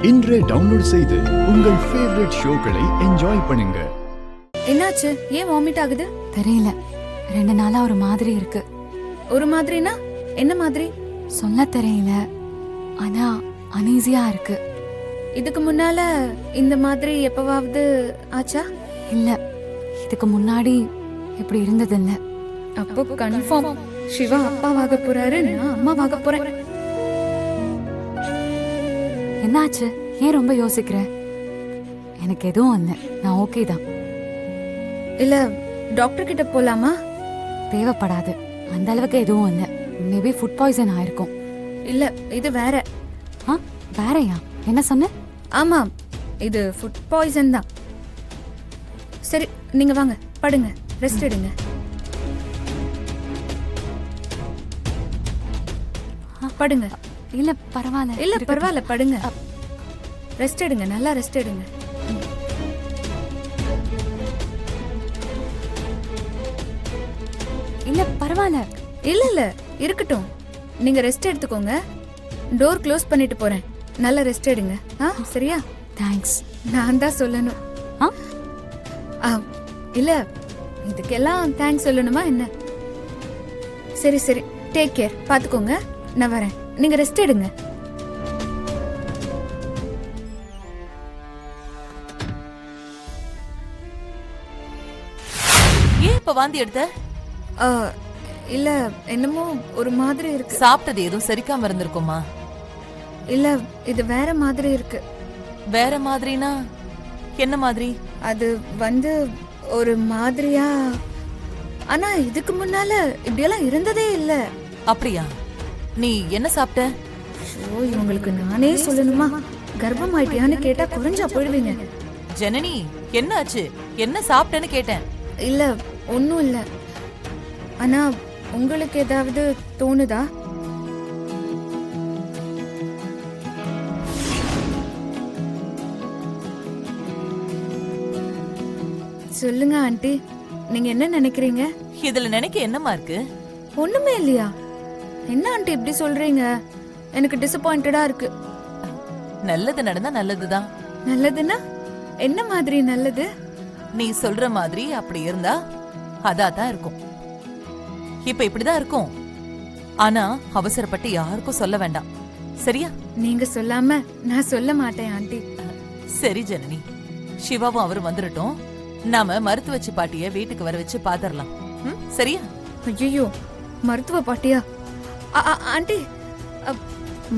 இன்றே டவுன்லோட் செய்து உங்கள் ஃபேவரட் ஷோக்களை என்ஜாய் பண்ணுங்க. என்னாச்சு? ஏன் வாமிட் ஆகுது? தெரியல, 2 நாளா ஒரு மாதிரி இருக்கு. ஒரு மாதிரினா என்ன மாதிரி? சொல்ல தெரியல, ஆனா அனீசியா இருக்கு. இதுக்கு முன்னால இந்த மாதிரி எப்பவாவது ஆச்சா? இல்ல, இதுக்கு முன்னாடி இப்படி இருந்தது இல்ல. அப்போ கன்ஃபார்ம் சிவா அப்பாவாக போறாரு, நான் அம்மாவாக போறேன். என்னாச்சு? ஏன் ரொம்ப யோசிக்கிற? எனக்கு எதுவும் இல்ல, நான் ஓகே தான். இல்ல டாக்டர் கிட்ட போலாமா? தேவைப்படாது, அந்த அளவுக்கு எதுவும் இல்ல. மேபி ஃபுட் பாய்சன் ஆயிருக்கும். இல்ல இது வேற. வேறயா? என்ன சொன்ன? ஆமா, இது ஃபுட் பாய்சன் தான். சரி நீங்க வாங்க, படுங்க, ரெஸ்ட் எடுங்க. படுங்க. இல்ல பரவாயில்ல. இல்ல பரவாயில்ல, படுங்க, ரெஸ்ட் எடுங்க, நல்லா ரெஸ்ட் எடுங்க. இல்ல பரவாயில்ல. இல்ல இல்ல இருக்கட்டும், நீங்க ரெஸ்ட் எடுத்துக்கோங்க. டோர் க்ளோஸ் பண்ணிட்டு போறேன், நல்லா ரெஸ்ட் எடுங்க. சரியா? தேங்க்ஸ். நான் தான் சொல்லணும். இல்ல இதுக்கெல்லாம் தேங்க்ஸ் சொல்லணுமா என்ன? சரி சரி, டேக் கேர், பாத்துக்கோங்க, நான் வரேன், நீங்க ரெஸ்ட் எடுங்க. ஏன் இப்ப வாந்தி எடுத்த? இல்ல என்னமோ ஒரு மாதிரி இருக்கு. சாப்பிட்டது எதுவும் செரிக்காம இருந்திருக்குமா? இல்ல இது வேற மாதிரி இருக்கு. வேற மாதிரினா என்ன மாதிரி? அது வந்து ஒரு மாதிரியா, ஆனா இதுக்கு முன்னால இப்படியெல்லாம் இருந்ததே இல்ல. அப்படியா? நீ என்ன சாப்பிட்ட? இவங்களுக்கு நானே சொல்லணுமா? கர்ப்பம் ஆயிட்டியான்னு கேட்டா குறைஞ்சா போயிடுவீங்க. ஜனனி, என்ன ஆச்சு? என்ன சாப்பிட்டேன்னு கேட்டேன். இல்ல ஒன்னும் இல்ல. ஆனா உங்களுக்கு ஏதாவது தோணுதா? சொல்லுங்க ஆண்டி, நீங்க என்ன நினைக்கிறீங்க? இதுல நினைக்க என்னமா இருக்கு? ஒண்ணுமே இல்லையா? என்ன ஆண்டி இப்படி சொல்றீங்க? எனக்கு டிசப்பாயிண்டடா இருக்கு. நல்லது நடந்தா நல்லதுதான். நல்லதுன்னா என்ன மாதிரி நல்லது? நீ சொல்ற மாதிரி அப்படி இருந்தா அதான் இருக்கும். இப்ப இப்படிதான் இருக்கும். ஆனா அவசரப்பட்டு யாருக்கும் சொல்ல வேண்டாம், சரியா? நீங்க சொல்லாம நான் சொல்ல மாட்டேன் ஆண்டி. சரி ஜனனி, சிவாவும் அவரும் வந்துடட்டும். நாம மருத்துவச்சி பாட்டிய வீட்டுக்கு வர வச்சு பாத்திரலாம், சரியா? ஐயோ, மருத்துவ பாட்டியா? ஆண்டி,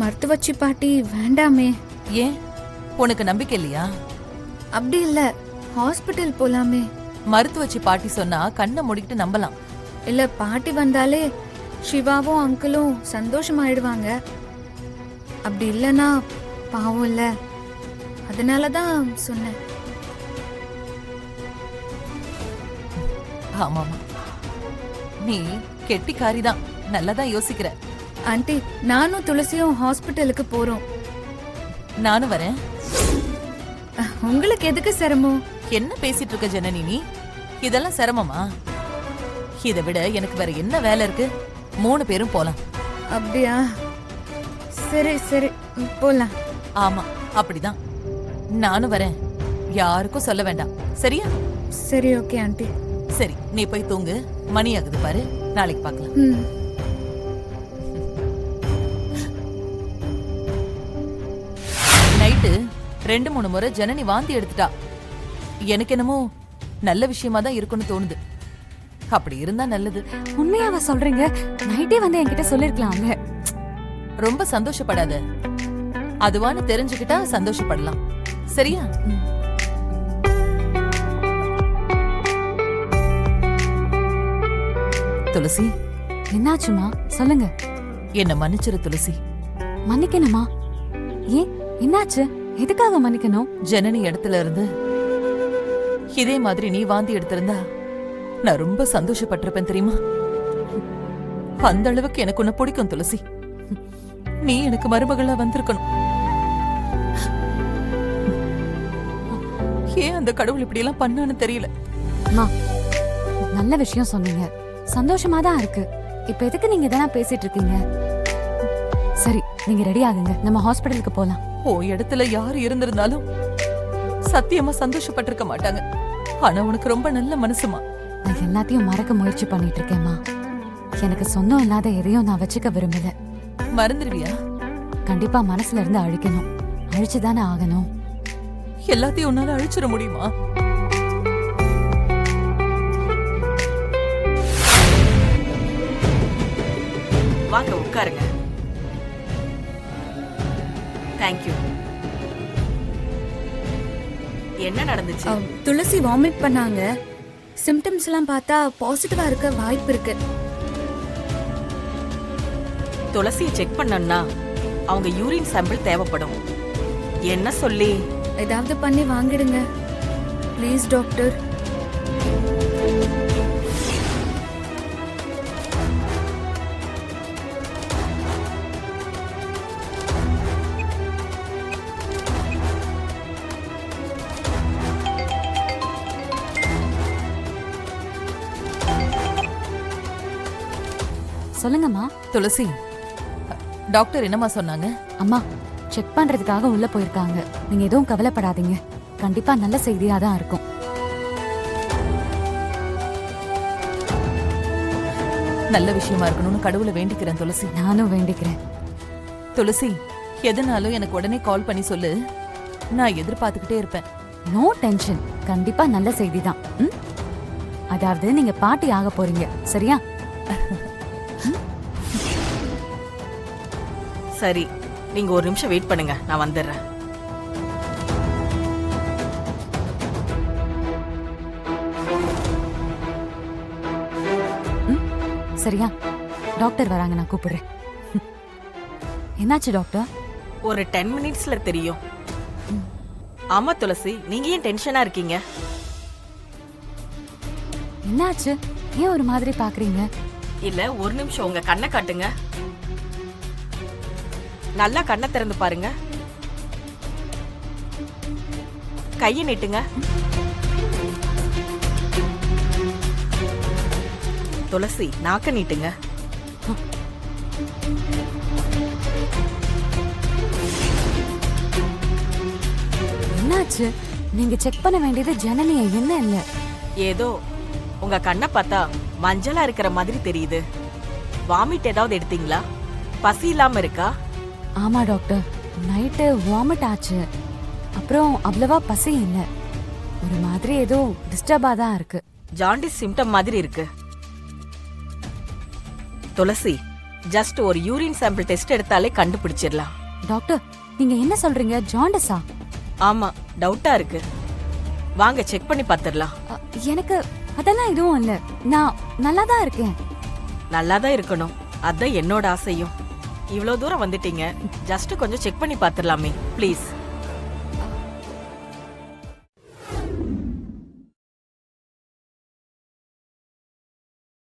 மருத்துவச்சி பாட்டி வேண்டாமே. ஏன், உனக்கு நம்பிக்கை இல்லையா? அப்படி இல்ல, ஹாஸ்பிட்டல் போலாமே. மருத்துவச்சி பாட்டி சொன்னா கண்ணை மூடிக்கிட்டு நம்பலாம். இல்ல பாட்டி வந்தாலே சிவாவும் அங்கிளும் சந்தோஷமாயிடுவாங்க. அப்படி இல்லனா பாவம் இல்ல, அதனாலதான் சொன்னேன். ஆமாமா, நீ கெட்டிக்காரிதான், நல்லதான் யோசிக்கிற. ஆண்டி, நானும் துளசியும் ஹாஸ்பிட்டலுக்கு போறோம். நானும் வரேன். உங்களுக்கு எதுக்கு சிரமம்? என்ன பேசிட்டு இருக்க ஜனனி நீ? இதெல்லாம் சிரமமா? இதை விட எனக்கு வேற என்ன வேலை இருக்கு? 3 பேரும் போலாம். அப்படியா? சரி சரி போலாம். ஆமா அப்படிதான், நானும் வரேன். யாருக்கும் சொல்ல வேண்டாம், சரியா? சரி ஓகே ஆண்டி. சரி, நீ போய் தூங்கு, மணி ஆகுது பாரு, நாளைக்கு பார்க்கலாம். நைட்டு 2-3 முறை ஜனனி வாந்தி எடுத்துட்டா. எனக்கு என்னமோ நல்ல விஷயமா தான் இருக்குன்னு தோணுது. அப்படி இருந்தா நல்லது. உண்மையாவா சொல்றீங்க? நைட்டே வந்து என்கிட்ட சொல்லிருக்கலாம்ல. ரொம்ப சந்தோஷப்படாத, அதுவான்னு தெரிஞ்சுக்கிட்டா சந்தோஷப்படலாம், சரியா? துளசி. என்னாச்சுமா? சொல்லுங்க. என்ன மன்னிச்சிரு துளசி. மன்னிக்கணுமா? ஏன், என்னாச்சு? எதுக்காக மன்னிக்கணும்? ஜனனி இடத்துல இருந்து இதே மாதிரி நீ வாந்தி எடுத்திருந்தா நான் ரொம்ப சந்தோஷப்பட்டிருப்பேன், தெரியுமா? அந்த அளவுக்கு எனக்கு உன்னை பிடிக்கும் துளசி. நீ எனக்கு மருமகளா வந்திருக்கணும். ஏன் அந்த கடவுள் இப்படி எல்லாம் பண்ணான்னு தெரியல. நல்ல விஷயம் சொன்னீங்க, சந்தோஷமா தான் இருக்கு. இப்ப எதுக்கு நீங்க இதெல்லாம் பேசிட்டு இருக்கீங்க? சரி, நீங்க ரெடி ஆகுங்க, நம்ம ஹாஸ்பிடலுக்கு போலாம். உன் இடத்துல யாரு இருந்திருந்தாலும் சத்தியமா சந்தோஷப்பட்டிருக்க மாட்டாங்க. ஆனா உனக்கு ரொம்ப நல்ல மனசுமா. நான் எல்லாத்தையும் மறக்க முயற்சி பண்ணிட்டு இருக்கேம்மா. எனக்கு சொந்தம் இல்லாத எதையும் நான் வச்சுக்க விரும்பல. மறந்துடுவியா? கண்டிப்பா மனசுல இருந்து அழிக்கணும். அழிச்சுதானே ஆகணும். எல்லாத்தையும் உன்னால அழிச்சிட முடியுமா? வாங்க உட்காருங்க. தேங்க்யூ. என்ன நடந்துச்சு? துளசி வாமிட் பண்ணாங்க. சிம்டம்ஸ் எல்லாம் பார்த்தா பாசிட்டிவா இருக்க வாய்ப்பு இருக்கு. துளசியை செக் பண்ணணும்னா அவங்க யூரின் சாம்பிள் தேவைப்படும். என்ன சொல்லி? ஏதாவது பண்ணி வாங்கிடுங்க ப்ளீஸ் டாக்டர். சொல்லுங்கம்மா. துளசி, டாக்டர் என்னம்மா சொன்னாங்க? அம்மா செக் பண்றதுக்காக உள்ள போயிருக்காங்க. நீங்க எதுவும் கவலைப்படாதீங்க. கண்டிப்பா நல்ல செய்தியா தான் இருக்கும். நல்ல விஷயமா இருக்கணும்னு கடவுளை வேண்டிக்கிறேன் துளசி. நானும் வேண்டிக்கிறேன். துளசி, எதனாலும் எனக்கு உடனே கால் பண்ணி சொல்லு. நான் எதிர்பார்த்துக்கிட்டே இருப்பேன். No tension. கண்டிப்பா நல்ல செய்தி தான். அதாவது நீங்க பாட்டி ஆக போறீங்க, சரியா? சரி, நீங்க ஒரு நிமிஷம் வெயிட் பண்ணுங்க, நான் வந்துடுறேன். சரியா? டாக்டர் வராங்க, நான் கூப்பிடுறேன். என்னாச்சு டாக்டர்? ஒரு 10 மினிட்ஸ்ல தெரியும். ஆமா துளசி, நீங்க ஏன் டென்ஷனா இருக்கீங்க? என்னாச்சு? ஏன் ஒரு மாதிரி பாக்குறீங்க? இல்ல, ஒரு நிமிஷம் உங்க கண்ணை காட்டுங்க. நல்லா கண்ணை திறந்து பாருங்க. கையை நீட்டுங்க. துளசி, நாக்க நீட்டுங்க. என்னாச்சு? நீங்க செக் பண்ண வேண்டியது ஜனனிய, என்ன இல்ல. ஏதோ உங்க கண்ணை பார்த்தா மஞ்சளா இருக்கிற மாதிரி தெரியுது. வாமிட் ஏதாவது எடுத்தீங்களா? பசி இல்லாம இருக்கா? ஆமா டாக்டர், நைட்டு வாமிட் ஆச்சு. அப்புறம் அவ்வளவா பசி இல்ல. ஒரு மாதிரி ஏதோ டிஸ்டர்பா தான் இருக்கு. ஜாண்டிஸ் சிம்டம் மாதிரி இருக்கு. துளசி, ஜஸ்ட் ஒரு யூரின் சாம்பிள் டெஸ்ட் எடுத்தாலே கண்டுபிடிச்சிடலாம். டாக்டர், நீங்க என்ன சொல்றீங்க? ஜாண்டிஸா? ஆமா, டவுட்டா இருக்கு. வாங்க செக் பண்ணி பார்த்துடலாம். எனக்கு அதெல்லாம் எதுவும் இல்ல. நான் நல்லா தான் இருக்கேன். நல்லாதான் இருக்கணும், அதான் என்னோட ஆசையும். இவ்வளவு தூரம் வந்துட்டீங்க, ஜஸ்ட் கொஞ்சம் செக் பண்ணி பார்த்துடலாமே ப்ளீஸ்.